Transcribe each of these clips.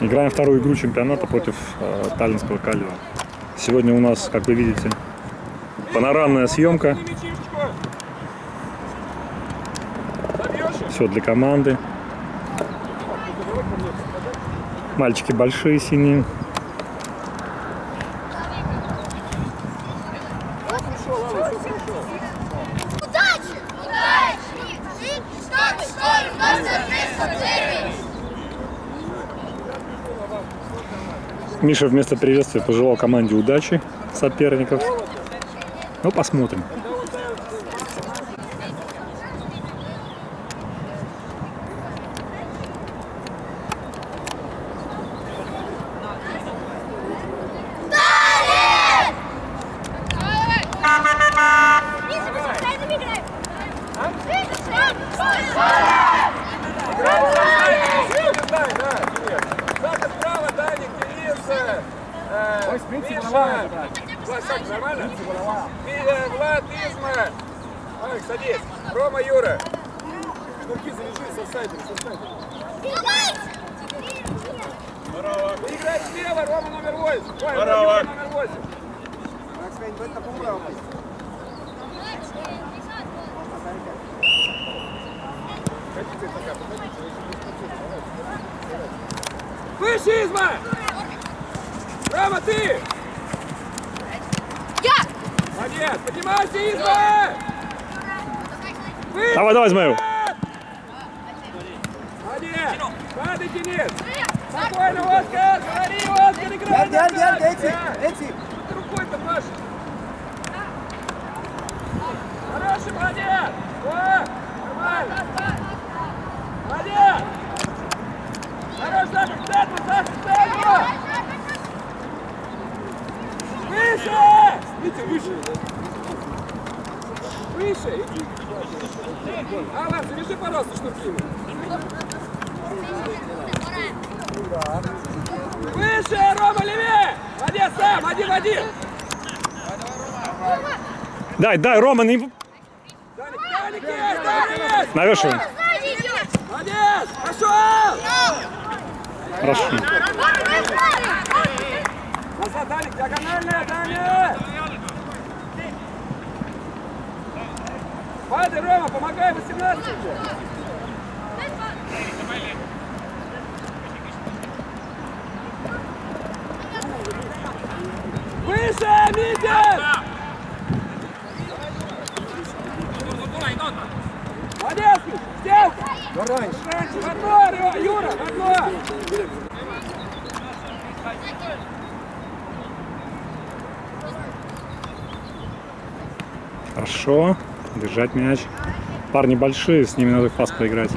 Играем вторую игру чемпионата против таллинского Калина. Сегодня у нас, как вы видите, панорамная съемка. Все для команды. Мальчики большие, синие. Миша вместо приветствия пожелал команде удачи соперников. Ну, посмотрим. Влад, Изма! Алекс, садись! Рома, Юра! Шнурки завяжи с офсайдером, Здорово! Играй слева, Рома номер 8! Здорово! Номер 8! Выше, Изма! Рома, ты! Молодец! Поднимайся, Изма! Давай, давай, Змею! Молодец! Падай, Денис! Спокойно, Оскар! Говори, Оскар, играй! Эти! Ты рукой-то, Паша! Хороший, молодец! О! Нормально! Молодец! Хорош, Саша, в центр, Саша, в центр! Выше! Видите, выше! Выше! Иди! Алан, завяжи, пожалуйста, шнурки. Выше, Рома, левее! Молодец, сам, один-один! Дай, Рома, не... Даник есть! Навешивай. Молодец! Пошел! Хорошо. Назад, Даник, диагональная, Даник! Падай, Рома, помогай, 18 уже! Выше, Митя! Молодец, сделка! Раньше, в одно, Юра, в одно! Хорошо. Держать мяч. Парни большие, с ними надо в пас поиграть.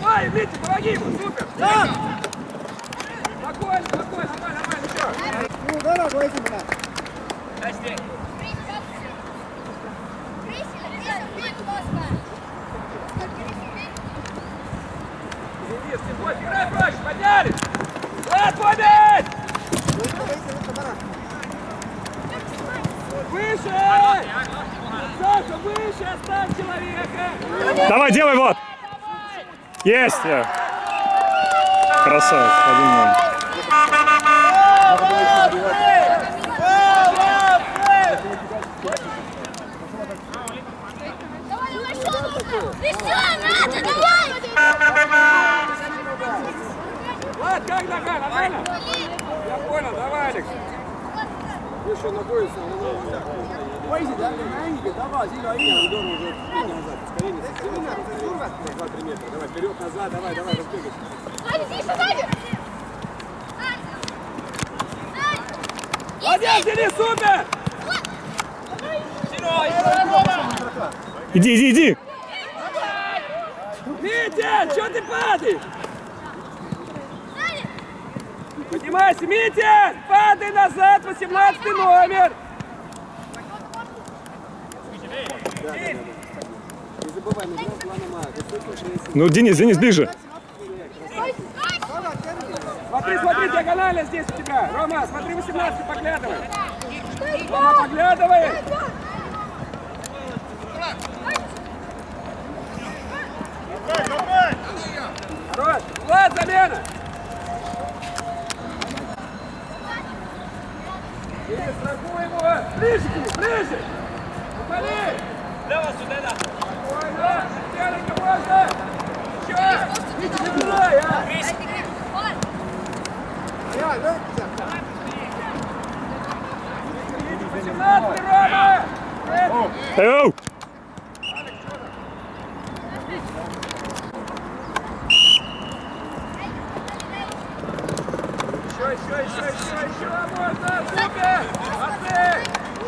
Ой, Витя, помоги ему, супер! Спокойно, нормально, еще! Ну, давай, давайте, блядь! Денис, ты бой, играй проще, поднялись! Влад, поднять! Выше! Саша, выше, оставь человека! Давай, делай, вот! Есть! Красавец, 1-0. Влад, как нога, нормально? Я понял, давай, Алекс. Еще ногой Поизи, да, давай, зеленый, здорово уже назад, скорее, 2-3 метра, давай, вперед, назад, давай, разбегайся. Молодец, Денис, супер! Иди! Митя, что ты падаешь? Поднимайся, Митя! Падай назад, 18 номер! Не забывай, мы играем планом А. Ну, Денис, ближе. Смотри, диагонально здесь у тебя. Рома, смотри, 18, поглядывай. Рома, поглядывай. Тобой! Ближе к нему! Ближе! Уходи! Спокойно! Беленько можно! Еще! Не забирай, а! 18, Рома! Эу! Еще можно! Супер! Молодцы!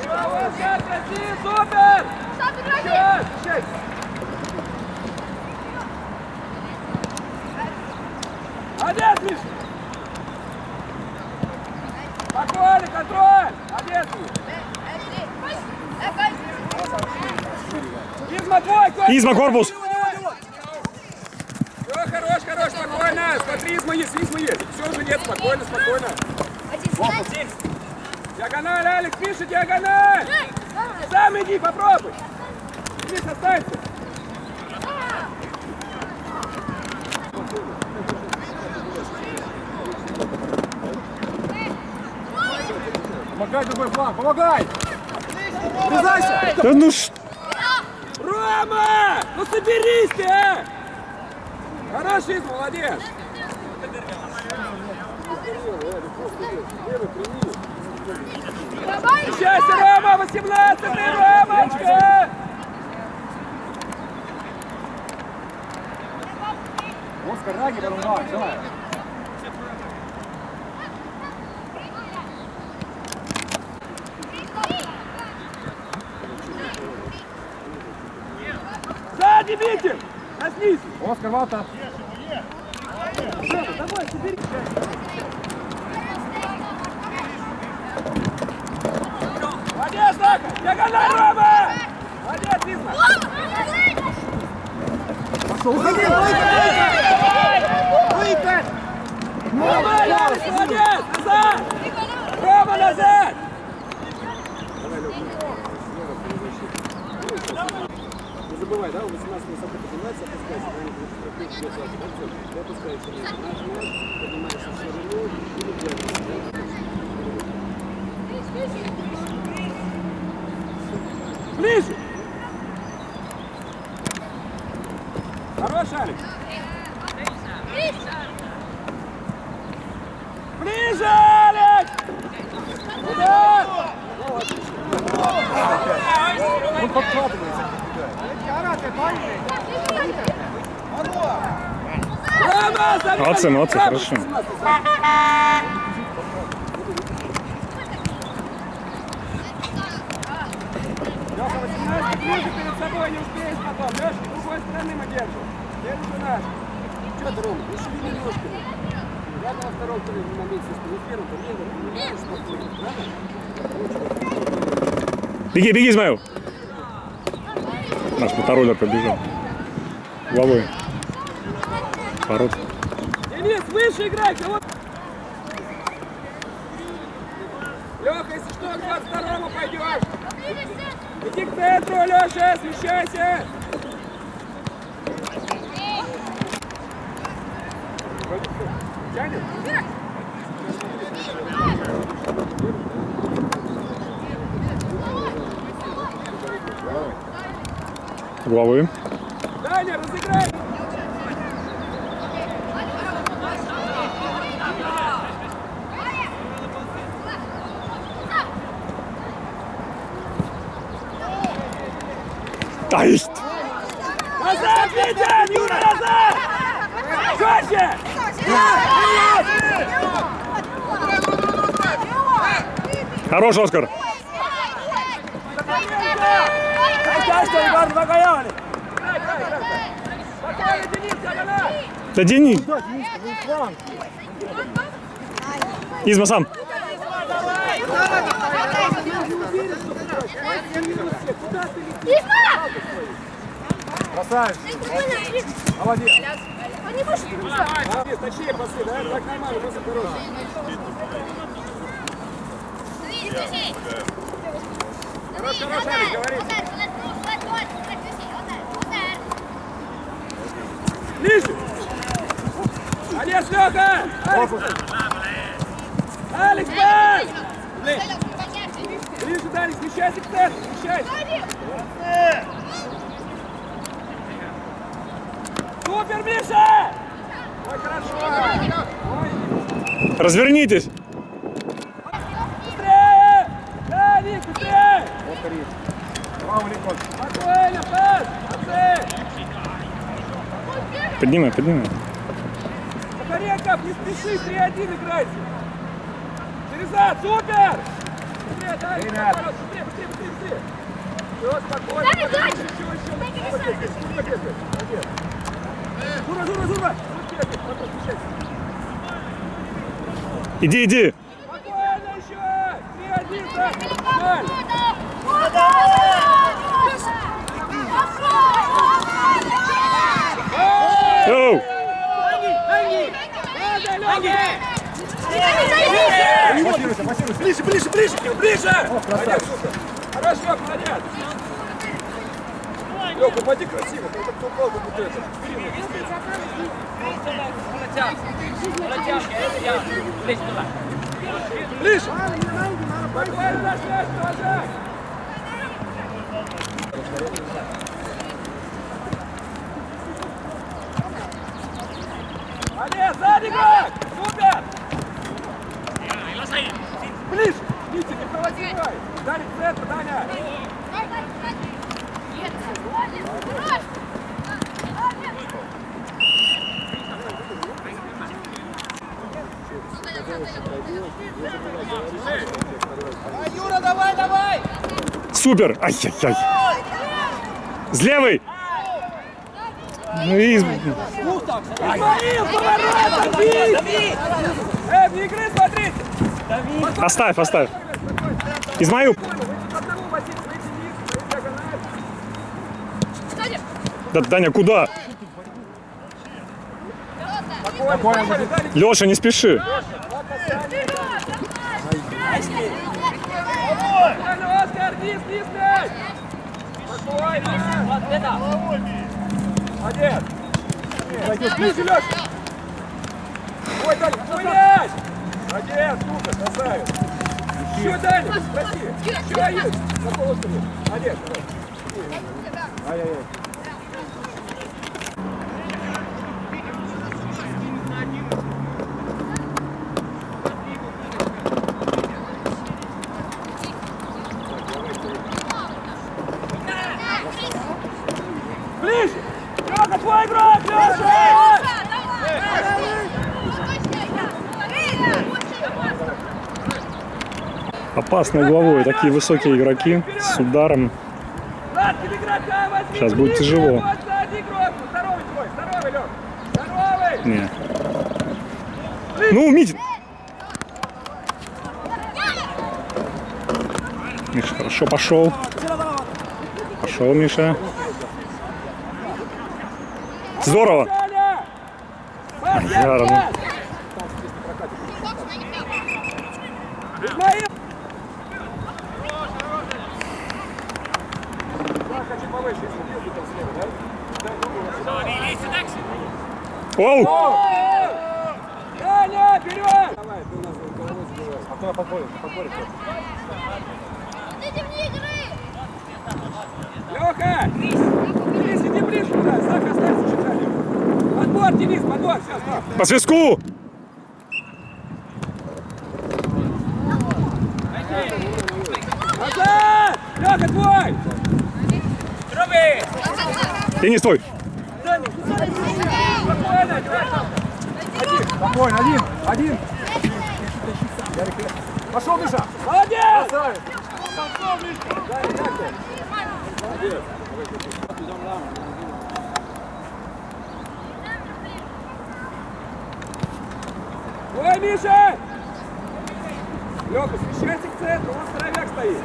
Еще вот сейчас, красиво! Супер! Сейчас! Молодец, Миша! Спокойно, контроль! Молодец! Изма, твой! Изма, корпус! Все, хорош, спокойно! Смотри, Изма есть! Все уже нет, спокойно! Диагональ, Алекс, Миша, диагональ! Сам иди, попробуй! Денис, останься! Помогай, другой фланг, помогай! Врезайся! Да ну ш... Рома! Ну соберись ты, а! Хороший, молодец! Счастье, Рома! 18-й, Ромочка! Оскар, Раги, Барунбак, давай! Сзади, Витя! Коснись! Оскар, Вата! Давай, собери! Молодец, Дака! Диагональ, Рома! Молодец, Изма! Пошел, выходи! Выйдет! Рома, Ярик, молодец! Назад! Рома, назад! Не забывай, да, у 18 высоко поднимается, опускайся, ты опускаешься, нажимаешь, поднимаешься в ширину и держишься. Ближе! Хорош, Алекс! Ближе, Алекс! Удар! Он подкладывается. Рома, Молодцы, хорошо. Лёха, 18 ближе перед собой, не успеешь потом. Лёшка, с другой стороны мы держим. Следующий наш. Чё ты, Рома, не шевели ножками. Ладно, на втором моменте, если не в первом, то не можешь спокойно, правда? Беги, Измаил! Наш мотороллер побежал. Головой. Ворот. Денис, выше играй, кого? Лёха, если что, к 22-му пойдёшь. Иди к центру, Лёша, смещайся. Тянет? Головой. Даня, разыграй. Ай! Назад, Витя! Юра, назад! Жестче! Хорош, Оскар! Спокойно, Денис, диагональ! Да Денис! Изма сам! Красавец! Молодец! Молодец, точнее пасы, да? Так нормально, просто хороший. Хорош, Алекс, говори. Ближе! Молодец, Лёха! Алекс! Алекс, пас! Ближе! Даник, смещайся к центру, смещайся. Супер, Миша! Ой, хорошо. Ой. Развернитесь. Быстрее! Даник, быстрее! Право легко. Спокойно, пас! Молодцы! Поднимай, поднимай. Захаренков, не спеши, 3-1 играйте. Перезад, супер! Быстрее, Даник, Ребят. быстрее, быстрее, быстрее, быстрее. Все, спокойно. Еще. Молодец. Жура, Жура, Жура! Потом, смещайся. Иди. Спокойно еще! 3-1, так, нормально. Оу! Ближе, ближе, ближе, ближе! Молодец, супер! Хорошо, молодец! Лёха, упади красиво, ты кто упал, как вот это. Ближе! Спокойно, наш мяч, тоже! Молодец, сзади игрок! Супер! Ближе! Витя, не проводивай! Даник, в центр, Даня! Юра, давай, давай! Супер! Ай-яй-яй! С левой! Ну и... Измаил, поворот, дави! Вне игры смотрите! Оставь! Измаил! Одному босить, выйти вниз, диагональ. Да, Даня, куда? Спокойно, Даник, Леша, не спеши. спокойно, Оскар, вниз, мяч! Спокойно! Молодец! Ближе, Леша! Ой, Даник, твой мяч! Молодец, супер, красавец! Еще, Даник, спроси! Еще есть! На полуострове! Молодец, давай! Ай-яй-яй. Ближе! Леха, твой игрок! Леша! Опасно угловой. Такие высокие игроки с ударом. Сейчас будет тяжело. Здоровый твой, здоровый, Лех! Здоровый! Не. Ну, Митин! Миша, хорошо пошел. Пошел, Миша. Здорово! Яра, ну. Измаил! Да, хочу повыше, если бил, там слева, да? Оу! Даня, вперед! Давай, ты у нас головой забиваешь. А кто подборит? Леха! Денис, иди ближе туда, Саха, останься чуть далее. Подбор, Денис, подбор, все, стоп. По свистку! Назад! Леха, твой! Денис, твой! Спокойно, играй там. Спокойно, один. Пошел, Миша. Молодец! Красавец. Даня, как ты? Молодец. Ой, Миша! Леха, смещайся к центру, у нас здоровяк стоит.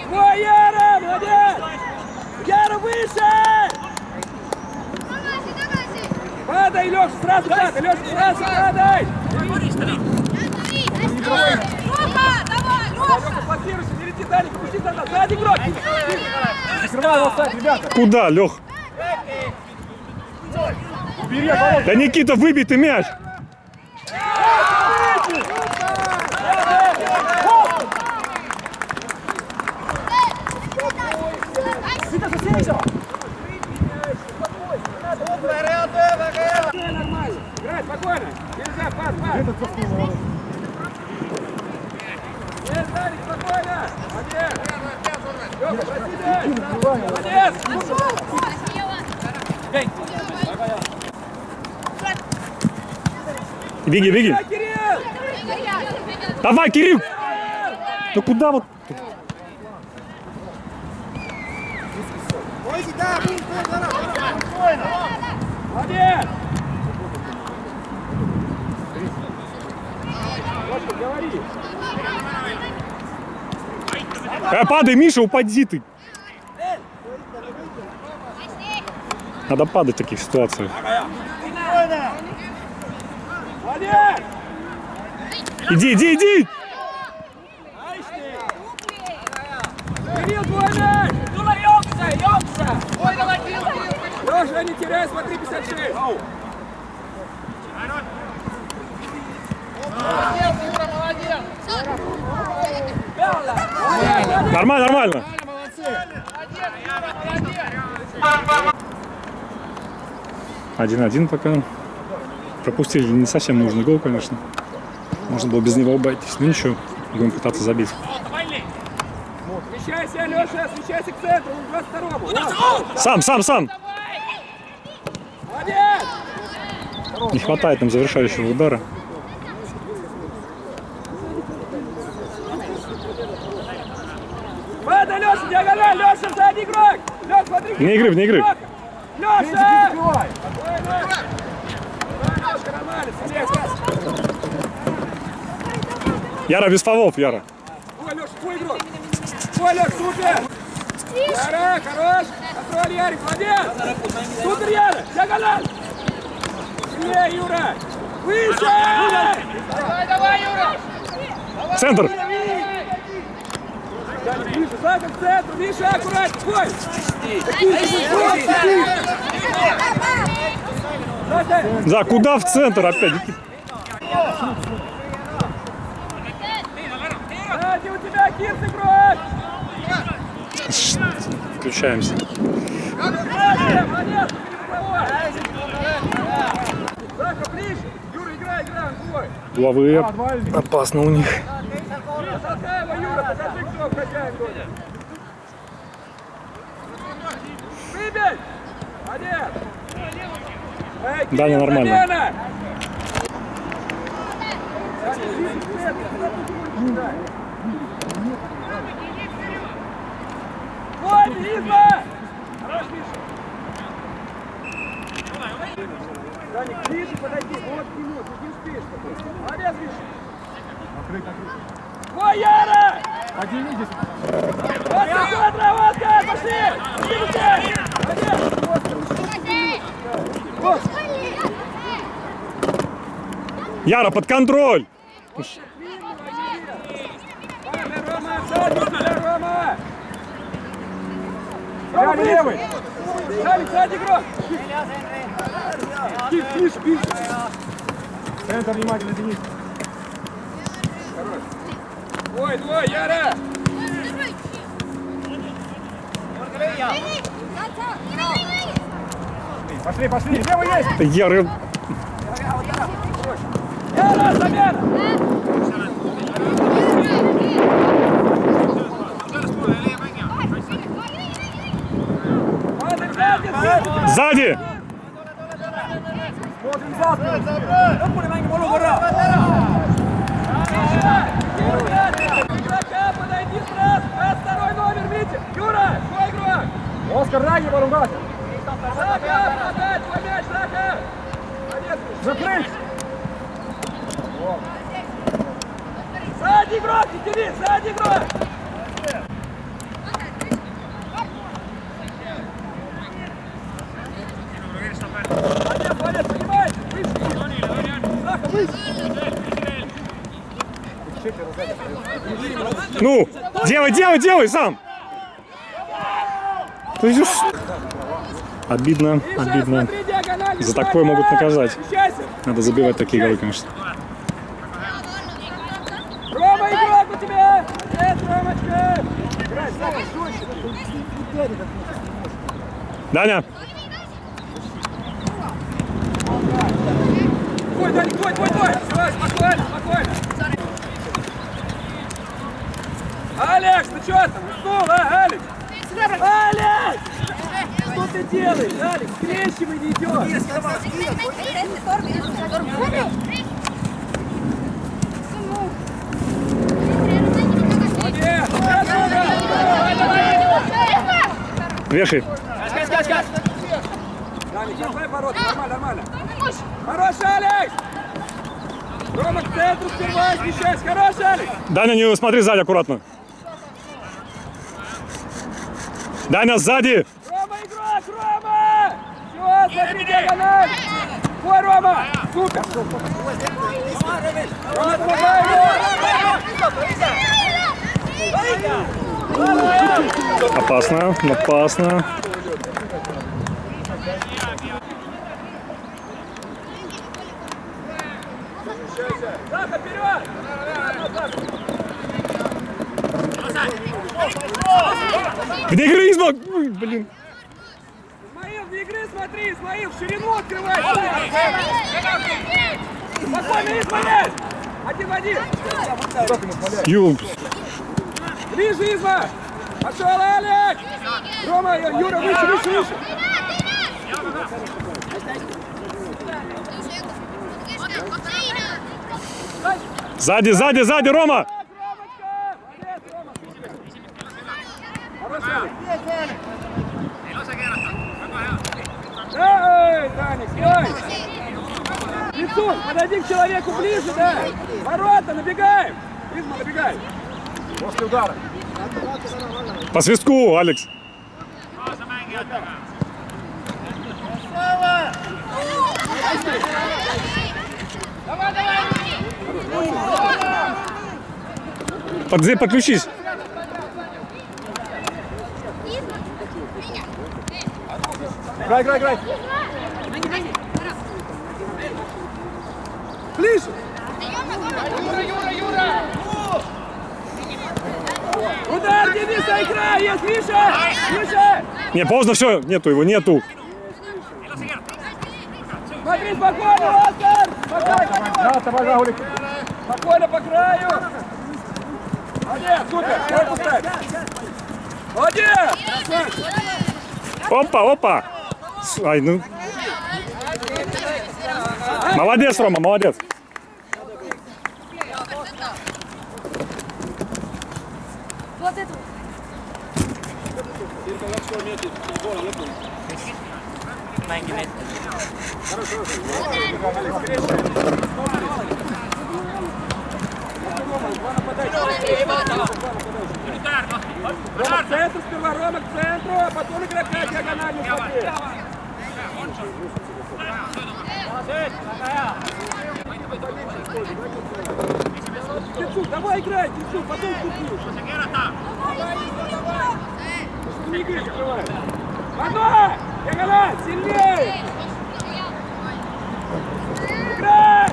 Ой, Яра, молодец! Яра, выше! Падай, Леша, сразу падай, Леша, сразу падай! Леха, пластируйся, не лети, Даник, пусти тогда, сзади игрок! Закрывай его сайт, ребята. Куда, Лех? Бери, Володя. Да, Никита, выбей ты мяч! Все нормально. Играй спокойно. Нельзя, пас. Есть, Дарик, спокойно. Молодец. Лёха, проси, молодец. Беги, беги. Кирилл! Давай, Кирилл! Ну куда вот? Молодец! Ложка, говори. Падай, Миша, упади ты. Надо падать в таких ситуациях. Молодец! Иди! Кирилл, твой мяч! Леша, не теряй, смотри, 56. Нормально. Один пока. Пропустили не совсем нужный гол, конечно. Можно было без него обойтись. Ну ничего, будем пытаться забить. Смещайся, Леша, смещайся к центру, 22-му. Сам! Молодец! Не хватает нам завершающего удара. Падай, Леша, диагональ, Леша, сзади игрок! Леша, смотри! Вне игры. Леша! Спокойно! Леша, нормально, сидеть! Яра, без фолов, Яра. Ой, Леша, твой игрок! Ой, Леша, супер! Яра, хорош! Контроль, Ярик, молодец! Супер, Яра! Диагональ! Сильнее, Юра! Выше! Давай, Юра! Центр! Миша, сзади к центру! Миша, аккуратно! Стой! Да, куда в центр опять? Сзади у тебя Кирс игрок! Включаемся. Молодец! Заха, ближе! Юра, играй, он твой! Угловые. Опасно у них. Толкай его, Юра, покажи, кто хозяин будет! Выбей! Молодец! Эй, Да, Кирилл, нормально. замена! Ой, Лиза! Хорош, Миша! Даник, ближе подойди, вот к нему, ты не успеешь такой. Молодец, Миша! Ой, Яра! Один иди. Вот такой отработка! Пошли! Идите! Молодец! Вот! Яра, под контроль! Павел, Рома, сзади тебя, Рома! Я левый. Сзади игрок! Спишь! Центр внимательно, Денис. Ой, двой, Яра! Пошли. Левый есть. Яра, Яра, замена! сзади! Смотрим за спину. Игрока, подойди сразу! Второй номер, Витя! Юра, твой игрок! Оскар, ранее поругать. Заха, подай твой мяч, Заха! Молодец! Закрыть. Сзади игрок, Екатерин, сзади игрок! Молодец, понимаете? Выше! Заха, выше! Ну, делай сам! Ты идешь? Обидно. Миша, смотри, диагональ, За такое могут наказать. Смещайся. Надо забивать такие голы, конечно. Рома, игрок у тебя! Нет, Ромочка! Играй, Заха, жестче. Даня! Твой, Даня, твой! Все, спокойно, спокойно! Алекс, ну что там? Уснул, а, Алекс? Алекс! Что ты делаешь, Алекс? Скрещивай, не идет! Молодец! Вешай. Даня, держай ворота, нормально. Хорош, Алекс! Рома, к центру сперва, смещайся. Хорош, Алекс! Даня, не смотри сзади аккуратно. Даня, сзади! Рома, игрок, Рома! Все, смотри, диагональ! Твой, Рома! Супер! Рома, помогай ему! Опасно, опасно. Заха, вперед! Где игры из ног? Ой, блин. Исмаил, вне игры смотри, Исмаил, в ширину открывайся! Спокойно, Исмаил! Один в один! Юл. Ближе, Изма! Пошел, Алекс! Рома, Юра, выше! Сзади, Рома! Эй, Таня, стой! Лицом, подойди к человеку ближе, да! Ворота, набегаем! Изма, набегаем! После удара. По свистку, Алекс. Подключись. Играй! Ближе! Юра! Удар, Дениса, играй! Есть, Миша! Не, поздно, все. Нету. Смотри, спокойно, Оскар! Спокойно по краю! Молодец, супер! Корпус ставь! Молодец! Опа. Ай, ну. Молодец, Рома, молодец. Вот это. Рома, к центру сперва, Рома, к центру, а потом игрока диагонально смотри. Кирчук, давай играй, Кирчук, потом купишь. Не играй, закрывай. Давай! Диагональ, сильнее! Играй!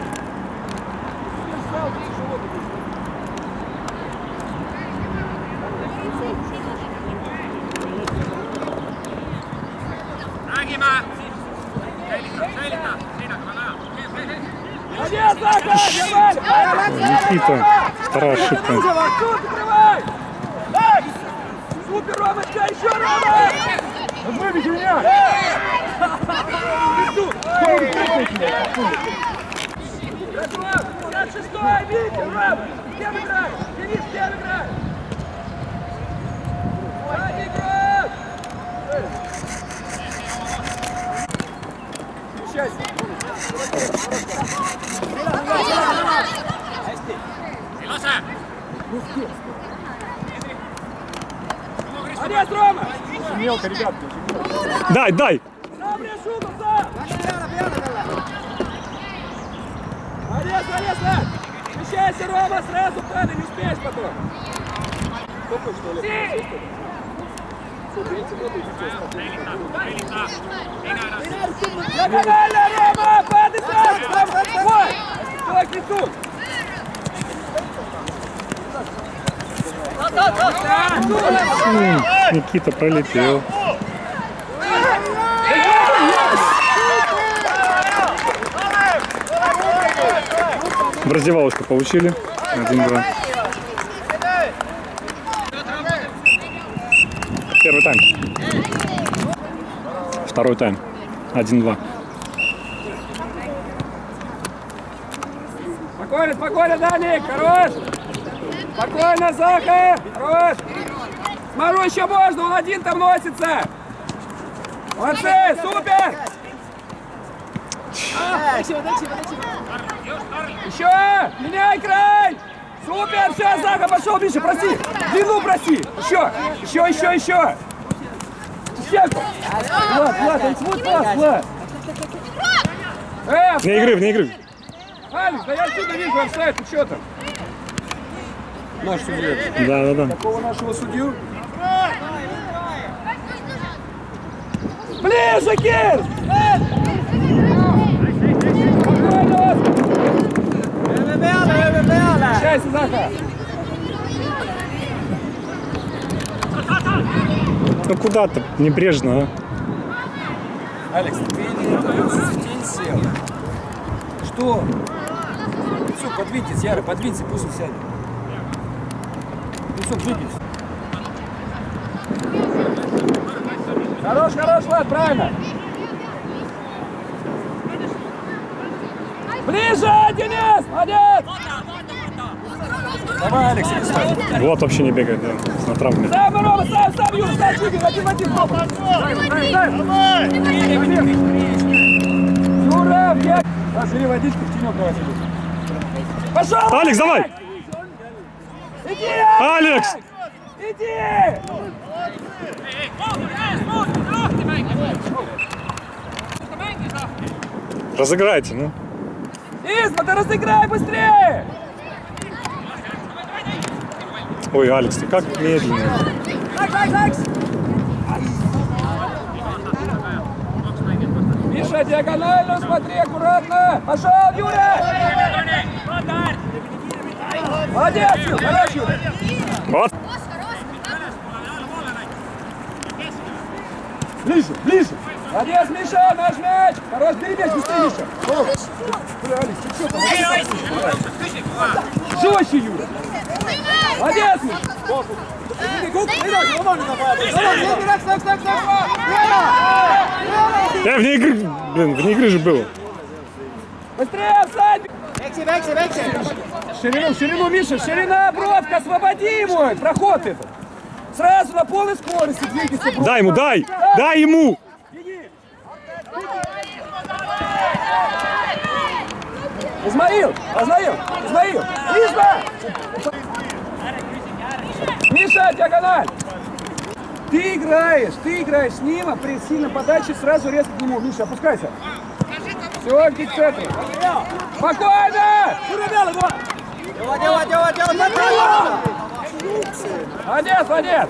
Молодец, Заха! Держали! Никита, вторая ошибка. Закрывай! Супер, Ромочка, еще Рома! Выбеги меня! Готов! 56-й, Витя, Рома! Кем играй? Денис, кем играй? Сзади игрок! Счастье! Молодец, Рома! Мелко, ребятки. Дай. Сам решу, сам! Молодец, Влад! Смещайся, Рома, сразу падай, не успеешь потом! Сколько, что ли? Диагонально, Рома! Падай сразу! Стой! Стой, к лицу! Никита пролетел. В раздевалочку получили. 1-2. Первый тайм. Второй тайм. 1-2. Спокойно, спокойно, Даник, хорош! Спокойно, Заха! Хорош! Смотрю, еще можно, он один там носится! Молодцы, супер! Еще! Меняй край! Супер, все, Заха, пошел, Миша, проси! Длину проси! Еще! Влад, вот пас, Влад! Вне игры. Алекс, да я отсюда вижу офсайд, ты что там? Наш судья. Да. Какого нашего судью? Ближе, Кир! Общайся, Заха! Ну куда-то небрежно, а? Алекс, ты не в тень сел. Что? Все, подвиньтесь, Яра, подвиньте, пусть он сядет. Ну все, двигайся. Хорош, Влад, правильно. Ближе, Денис, молодец. Давай, Алекс, иди сюда. Влад вообще не бегает, да, на травме. Сам, Рома, сам, Юра, сам, Чугин, один, Рома. Дай. Юра, бег. Жри водичку, в тенек давай сюда. Пошел! Алекс, давай! Иди, Алекс! Иди! Разыграйте, ну. Изма, ты разыграй быстрее! Ой, Алекс, ты как медленно. Миша, диагонально смотри, аккуратно! Пошел, Юра! Молодец, Юра, хорош, Юра! Вот. Ближе! Молодец, Миша, наш мяч! Хорош, бери мяч, быстрее, Миша! Бля, Алекс, ты что там? Жестче, Юра! Молодец, Миша! Вне игры, вне игры же было. Быстрее, офсайд! Ширину, Миша, ширина, бровка, освободи ему! Проход этот! Сразу на полной скорости двигайся! Дай ему, дай ему! Измаил! Изма! Миша, диагональ! Ты играешь с ним, а при сильной подаче сразу резко к нему. Миша, опускайся. Все, иди к центру. Спокойно! Молодец!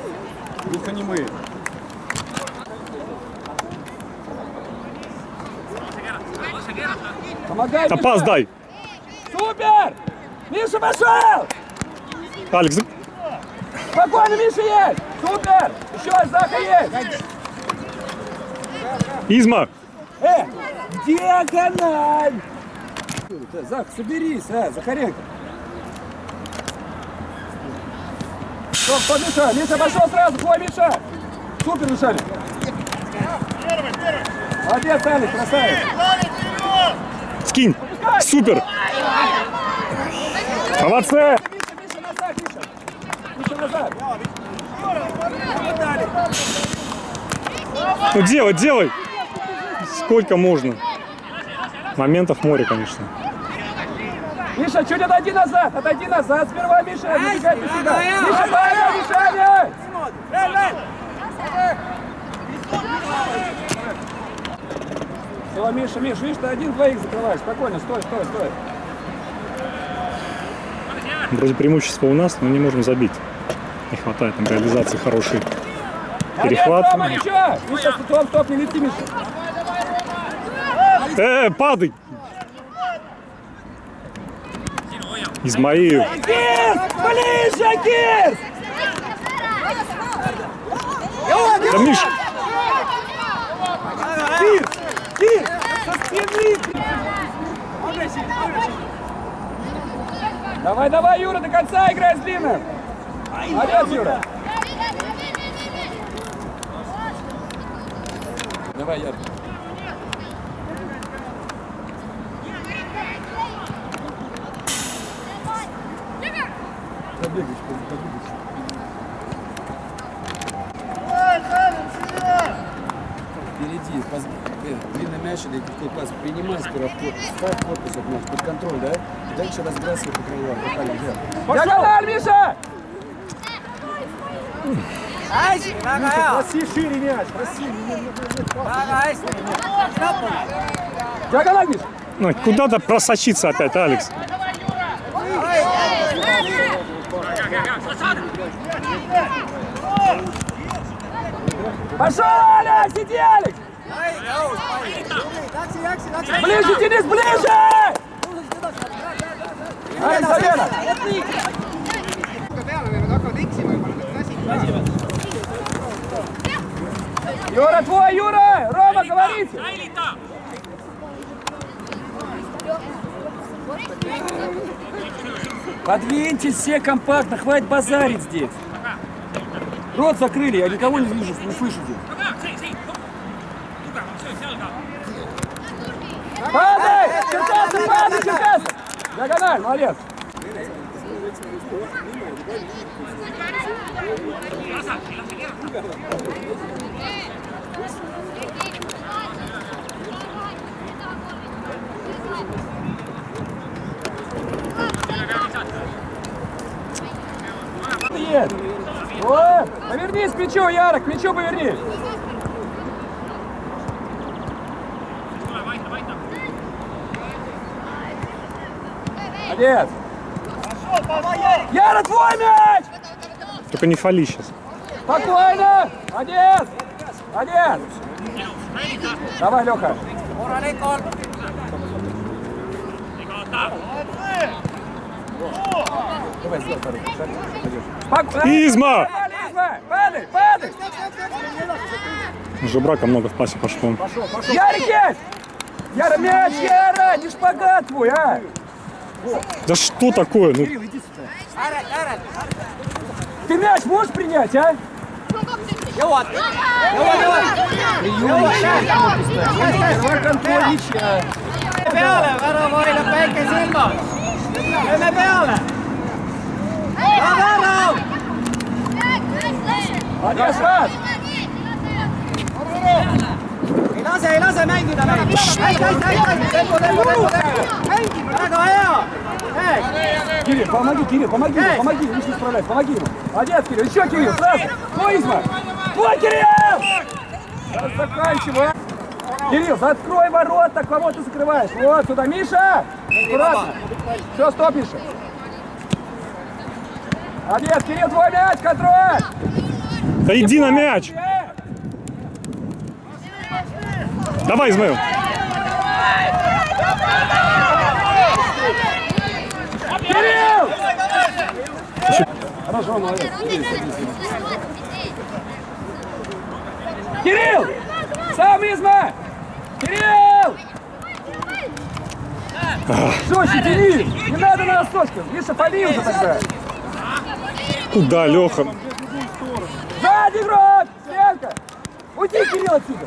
Только не мы. Помогай, Да Миша. пас дай! Супер! Миша пошел! Алекс, Спокойно, Миша есть! Супер! Еще Заха есть! Изма! Диагональ! Зах, соберись, Захаренко! Стоп, Миша! Миша пошел сразу! Твой, Миша! Супер, Мишаня! Молодец, Алекс, красавец! Скинь! Супер! Молодцы! Миша назад! Ну делай! Сколько можно? Моментов море, конечно. Миша, чуть отойди назад сперва, Миша, забегай ты сюда. Миша, правильно, Мишаня! Все, Миша, видишь, ты один-двоих закрываешь. Спокойно, стой. Вроде преимущество у нас, но не можем забить. Не хватает там реализации хорошей. Перехват. Рома, ничего! Миша, стоп, не лети, Миша. Падай! Измаил! Кирс! Ближе, Кирс! Да, Миш! Кирс! Со спины! Давай, давай, Юра, до конца играй с длинным. Молодец, Юра. Давай, Яр. Побегаешь, побегаешь. Впереди, длинный мяч или какой пас, принимай сперва, ставь корпус от мяч под контроль, да? И дальше разбрасывай по краям. Диагональ, Миша! Проси шире мяч, проси. Диагональ, Миша! Ну, куда-то просочиться опять, Алекс. Пошел, Алекс, иди, Алекс! Ближе, Денис, ближе! Алекс, замена! Юра, твой, Юра! Рома, говорите! Подвиньтесь все компактно, хватит базарить здесь. Рот закрыли, я никого не вижу, не слышу здесь. Падай! Черкасов, падай, Черкасов! Диагональ, молодец! Есть! О, повернись к мячу, Ярок, к мячу повернись! Молодец! Яра, твой мяч! Только не фали сейчас. Спокойно! Молодец! Молодец! Давай, Леха! Давай, сделай второй. Спокойно! Изма! Падай, падай! Уже брака много в пасе пошло. Ярик есть! Яра, мяч, Яра! Не шпагат твой, а! Да что такое? Ну, Ты мяч можешь принять, а? Молодец, Рад! Ei lase mängida neid. Väga hea. Кирилл, помоги ему, помоги, не справляйся, помоги ему. Молодец, Кирилл, еще Кирилл, сразу. Твой, Изма! Твой, Кирилл! Сейчас заканчивай. Кирилл, открой ворота, кого ты закрываешь? Вот сюда, Миша! Аккуратно. Все, стоп, Миша. Молодец, Кирилл, твой мяч, контроль! да иди на мяч! Давай, Измаил! Кирилл! Хорошо, молодец. Кирилл! Сам Изма! Кирилл! Жестче, тяни! Не надо на носочках! Миша, фали уже тогда! Куда, Леха? Сзади игрок! Стрелка! Уйди, Кирилл, отсюда!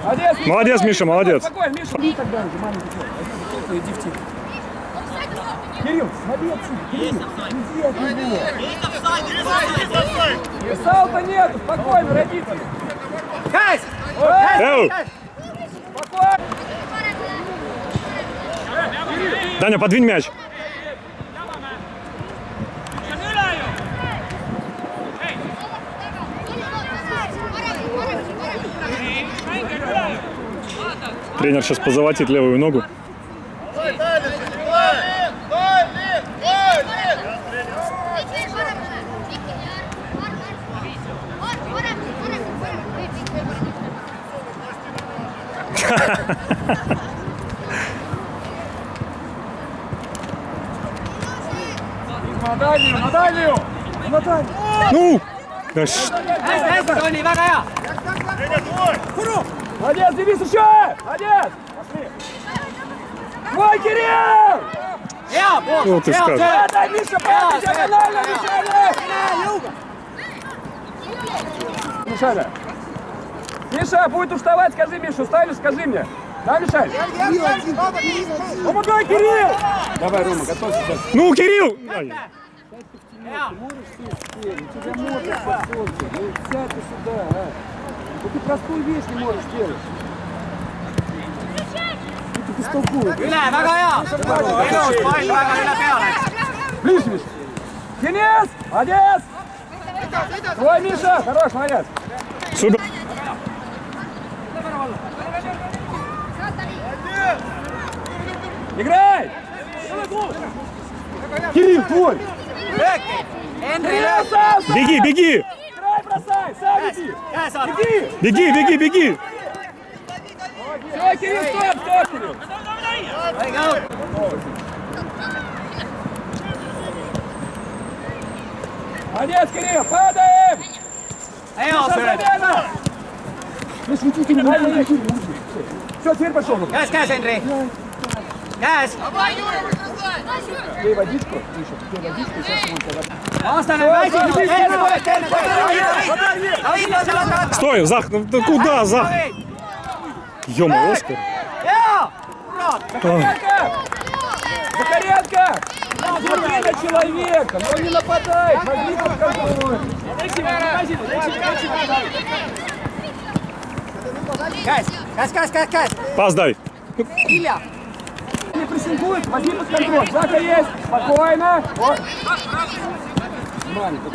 Молодец, Миша! Молодец, Миша, молодец! Спокойно, Миша! И тогда уже маленький человек. Иди в тип. Кирилл, смотри отсюда! Кирилл, иди от него! Писал-то нету! Спокойно, родители! Käes! Эу! Спокойно! Даня, подвинь мяч! Тренер сейчас позолотит левую ногу. На дальнюю, на дальнюю! На дальнюю! Ну! Да Hästi, Toni, väga hea! Молодец, Денис, еще! Молодец! Пошли! Твой, Кирилл! Hea, Ну ты скажешь. Дай, Миша, пятый, диагонально, Мишаня! Миша, будет уставать, скажи, Миша, устали, скажи мне. Да, Мишань? Помогай, Кирилл! Давай, Рома, готовься сейчас. Ну, Кирилл! Ай. Ты можешь сесть спереди, у тебя морда подсолнце. Ну, сядь ты сюда, а. Ну, ты простую вещь не можешь делать. Ты бестолковый. Üle, väga hea! Ilus pall, väga üle peale! Ближе, Миша. Денис, молодец! Твой, Миша, хорош, молодец. Супер. Играй! Кирилл, твой! Henri Кирилл, lööb! сам! Беги, беги! Играй, бросай, сам иди! Käes on! Иди! Беги, беги, беги! Все, Кирилл, стоп, Кирилл! Õige out! Молодец, Кирилл, падаем! Hea sööd! Все, теперь пошел. Käes, käes, Henri! Käes! Пей водичку, Миша, пей водичку, сейчас ему тебя... Vastane on väsinud! Teine toet, teine toet! David, lase vaata! Стой, Зах, ну ты куда, Зах? Ё-моё, Оскар. Hea! Kurat! Захаренко! Захаренко! Смотри на человека, но не нападай, возьми под контроль. Käes, käes, käes, käes, käes! Пас дай. Hilja! Не прессингует, возьми под контроль. Зака есть, спокойно. Вот. Маленько,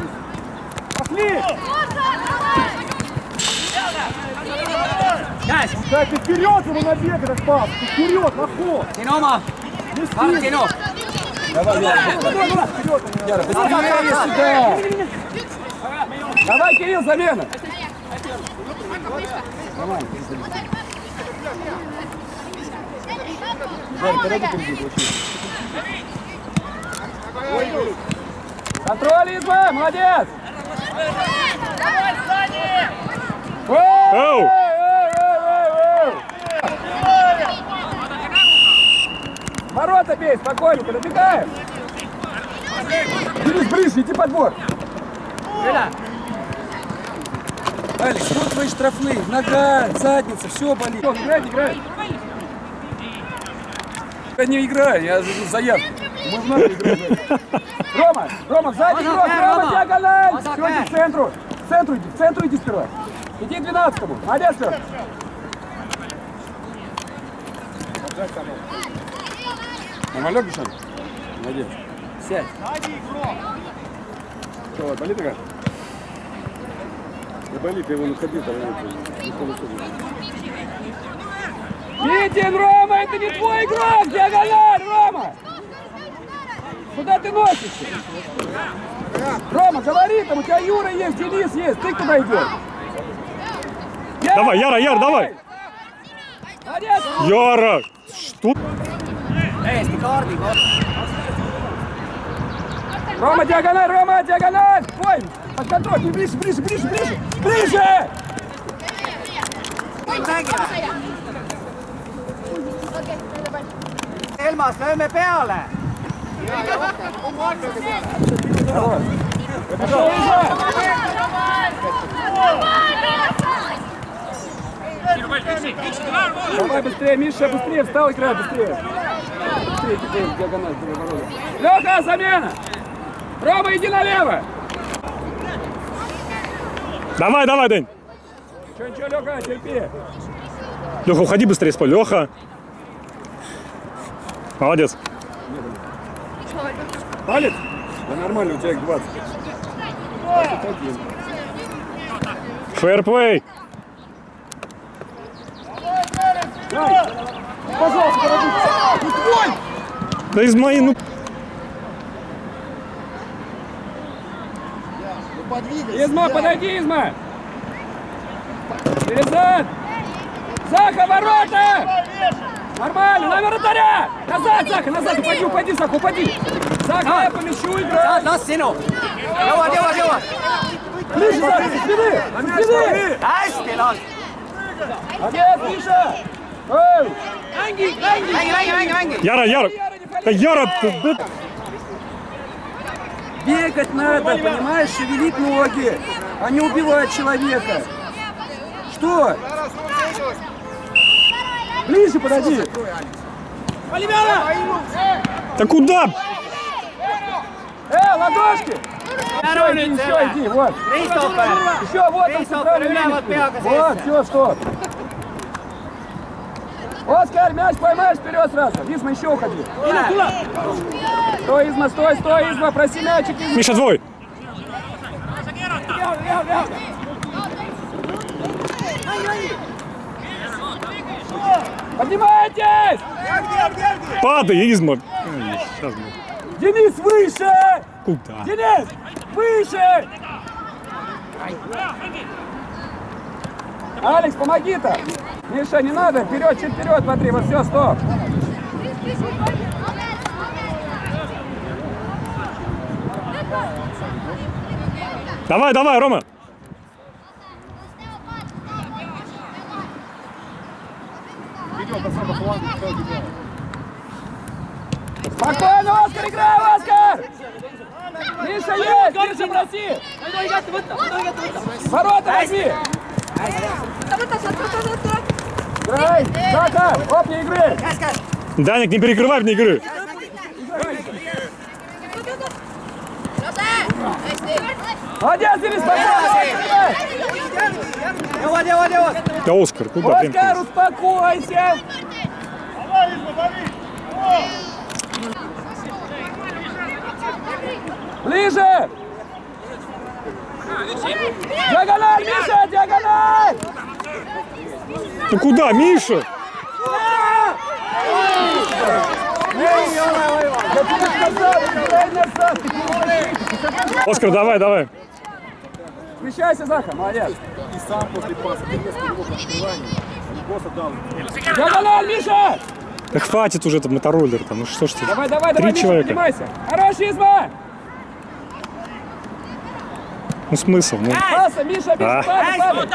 пошли! Käes! Да, ты вперед ему набег этот пас, ты вперед, на ход. Sinu oma! Karl Sinu! Давай, Яра, быстрее сюда. Давай, Кирилл, замена. Нормально. Яра, подойди ко мне, контроль, Изма, молодец. Оу! Ворота бей, спокойненько, набегаем. Денис, ближе, иди под двор. Алекс, вот твои штрафные. Нога, задница, все болит. Играй, играй. Я не играю, я заявку. Можно играть. Рома, Рома, сзади кросс, Рома, диагональ. Все, иди к центру. В центру иди сперва. Иди к 12-му. Молодец, Лёш. Нормально, Гушан? Молодец. Сядь. Что, болит игра? Не болит, я его находил, там Витин, Рома, это не твой игрок, диагональ, Рома! Куда ты носишься? Рома, говори, там у тебя Юра есть, Денис есть, ты куда идешь? Давай, Яра, Яр, давай! Молодец! Яра! Что? Täiesti kaardiga. Рома, диагональ! Ой, под контроль, не ближе, ближе, ближе, ближе! Ближе! Elmas, lööme peale! Пошел, Иза! Давай быстрее, Миша, быстрее, встал, играй, быстрее. Быстрее, теперь диагональ, ворота. Леха, замена! Рома, иди налево! Давай, давай, Дань! Ничего, Леха, терпи. Леха, уходи быстрее с поля. Леха! Молодец. Палец? Да нормально, у тебя их 20. Фэрплей! Дай! Пожалуйста, дорогой! Твой! Да из моей, ну... Изма, подойди, Изма! Перезад! Заха, ворота! Нормально, на вратаря! Назад, Заха, назад! Упади, Заха, упади! Заха, я помещу, играй! Las sinu! Jõuad! Ближе, Заха, со спины! Со спины! Hästi, las! Молодец, Миша! Эй! Mängi! Яра, Яра! Да Яра, ты... Бегать надо, понимаешь, шевелить ноги, а не убивать человека. Что? Ближе подойди. Да куда? Ладошки! Еще иди, вот. Еще вот он центральный линия. Вот, все, стоп. Оскар, мяч поймаешь вперед сразу. Изма, еще уходи. Стой, Изма, стой, Изма, проси мячик. Изма. Миша, твой. Поднимайтесь! Падай, Изма. Сейчас. Денис, выше! Куда? Денис, выше! Алекс, помоги-то! Миша, не надо, вперед, чуть вперед, смотри, вот все, стоп! Давай, давай, Рома. Спокойно, Оскар, играй, Оскар! Миша есть, Миша, проси! Ворота возьми! Играй! Сака! Оп, не игры! Даник, не перекрывай вне игры. Молодец, Денис, спокойно! Да, Оскар, куда? Оскар, успокойся! Ближе! Диагональ, Миша, диагональ! Ну куда, Миша? Я тебе сказал, играй назад! Оскар, давай, давай. Смещайся, Заха, молодец! И сам после паса резко его открывания. Просто дал. Диагональ, Миша! Да хватит уже там мотороллер, там, ну что ж ты? Давай, давай, Три давай, Миша, человека. поднимайся! Хорош, Изма! Ну смысл, ну. Паса, Миша, Да. Миша, падай, падай!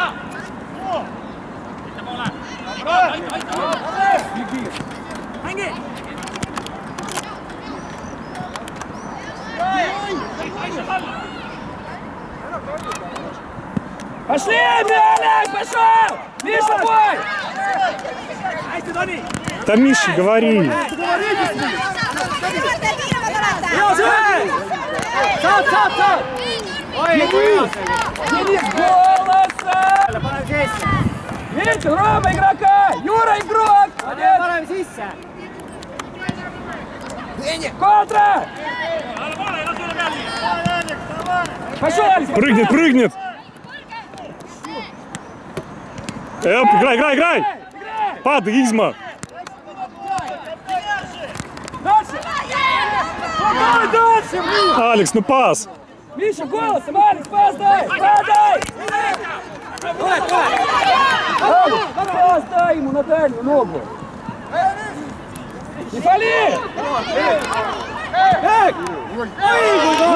Пошли, Миша, пошел! Миша, бой! Да, Миша, говори. Цап! Денис, голоса! Видите, Рома игрока! Юра игрок! Молодец! Контра! Пошел, Алекс! Прыгнет, прыгнет. Играй, играй, играй. Падай, Изма. Дальше! Давай дальше! Алекс, ну пас. Миша, голосом! Алекс, пас дай! Падай! Пас дай ему на дальнюю ногу! Не пали!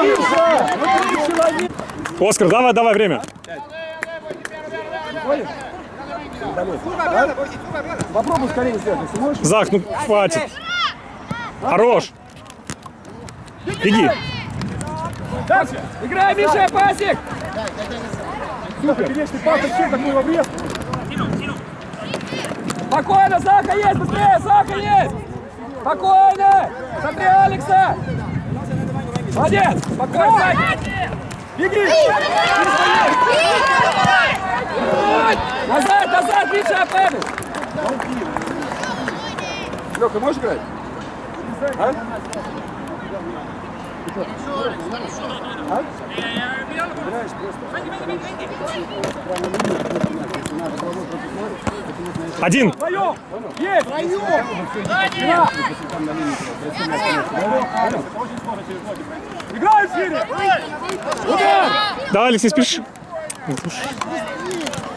Миша! Вот ты человек! Оскар, давай, давай, время. Попробуй скорее сделать, если можешь. Зах, ну хватит. Хорош. Беги. Дальше! Играй, Миша, пасик! Сука, конечно, пас, зачем такой в обрез? Спокойно, Заха есть, быстрее, Заха есть! Спокойно! Смотри, Алекса! Молодец! Спокойно, Заха! Беги! Назад, назад, Миша, опять! Лёха, можешь играть? А? Играешь просто. Один. Вдвоем! Есть! Вдвоем! Играй, Фири! Удар! Да, Алекс, не спеши.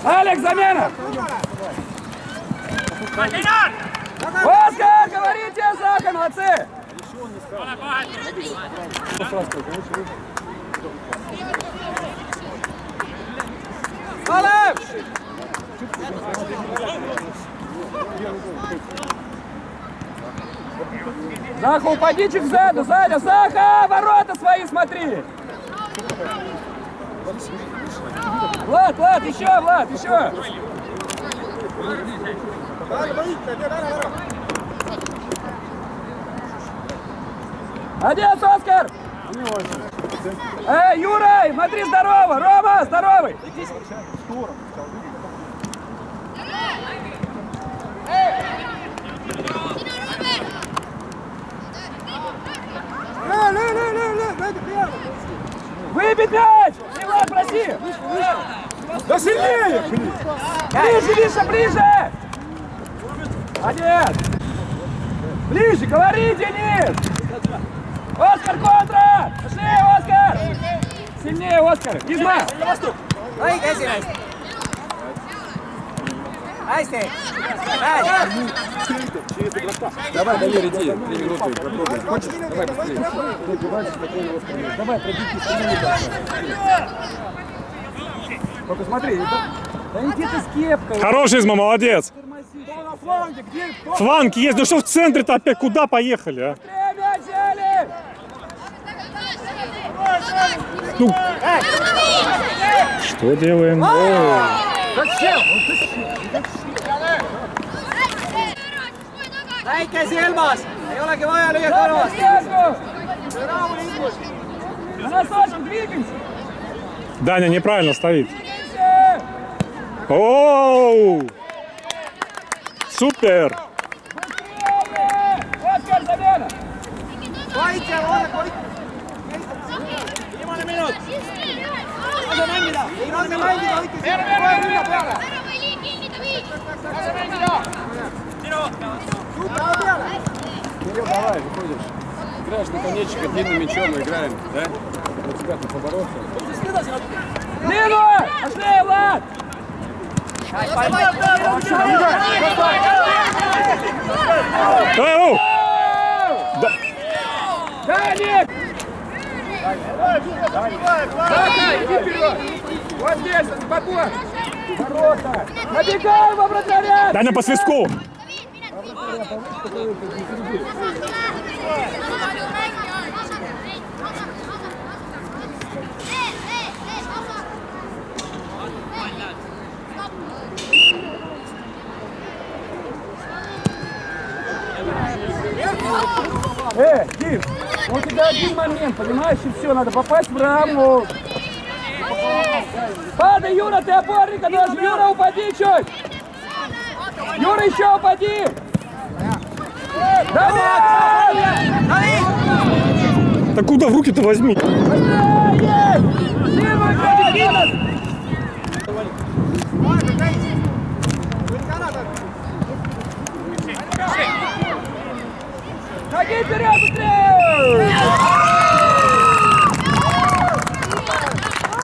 Алекс, замена! Оскар, говорите, Заха, молодцы! Алев! Заха, упади чуть сзаду, Саня, Заха, ворота свои смотри. Влад, еще, Влад, еще. Молодец, Оскар! Юра, смотри, здорово! Рома, здоровый! Выбить мяч! Влад, проси! Да сильнее! Ближе, Миша, ближе! Молодец! Ближе, говори, Денис! Оскар, контра! Пошли, Оскар! Сильнее, Оскар! Изма! Õige esimees. Hästi. Давай, Дамир, иди. 3 минуты попробуем. Хочешь? Давай быстрее. Давай, пробеги. Только смотри. Да иди ты с кепкой. Хороший, Изма, молодец. Кто на фланге? Где? Фланг есть, ну что в центре-то опять? Куда поехали, а? Мяч взяли! Ну, что делаем? Зачем? Väike silmas. Ei olegi vaja lüüa kõrvast. На носочек двигаемся! Даня неправильно стоит. Оу! Супер! Оскар, замена! Kaitse, Koit. Viimane minut. Lase mängida. Ei lase mängida, hoidke siin. Kohe rünna peale. Suuta peale. Кирилл, давай, выходишь. Играешь наконечника длинным мячом и играем, да? На тебя-то побороться. Лину! Пошли, Влад! Оу! Да. Даник! Заха, иди вперед! Вот здесь, спокойно! Ворота! Набегаем во вратаря! Даня по свистку! Дим, у тебя один момент, понимаешь, и все, надо попасть в раму. Падай, Юра, ты опорника должен. Юра, упади чуть. Юра, еще упади. Давай! Так куда в руки-то возьми? Быстрее! Дима, Дима!